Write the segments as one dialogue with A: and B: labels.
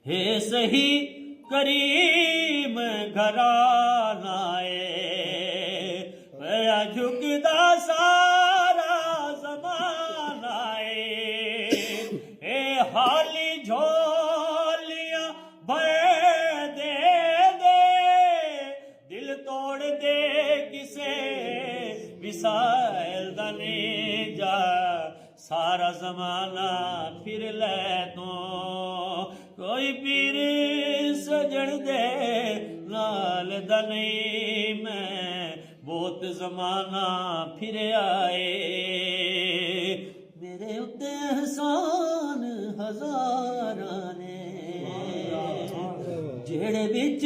A: हे सही करीम घरानाए पया झुकदा सारा जमानाए हे हाली झोलियां भर दे दिल तोड़ दे किसे विसाइल दा नहीं जा सारा जमाना फिर ले तो कोई पीर सजन दे नाल दा नहीं मैं बहुत जमाना फिर आए मेरे उत्ते एहसान हजारां ने जेड़े विच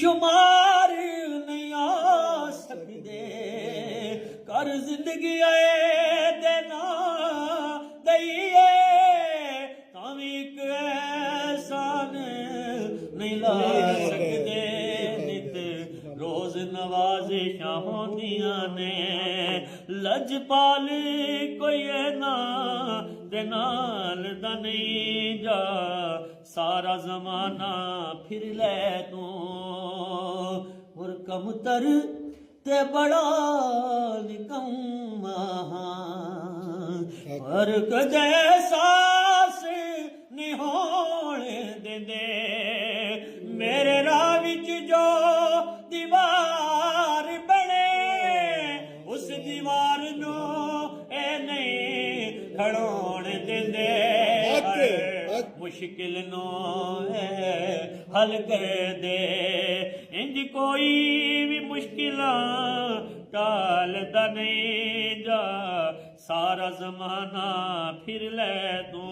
A: शुमार नहीं आ सकदे कर जिंदगी आए देना दईए तावी एक एहसान नहीं ला सकदे नित रोज नवाज़िशां होंदियां ने लजपाल कोई ना दे नाल दा नहीं जा सारा जमाना फिर ले तू और कमतर ते बड़ा निकम्मा पर कदे सास नहीं होण देंदे मेरे राह विच जो दीवार बने उस दीवार नू ए नहीं खड़ोण देंदे मुश्किल नो हल कर दे इंज कोई भी मुश्किलां टालदा नहीं जा सारा जमाना फिर ले तू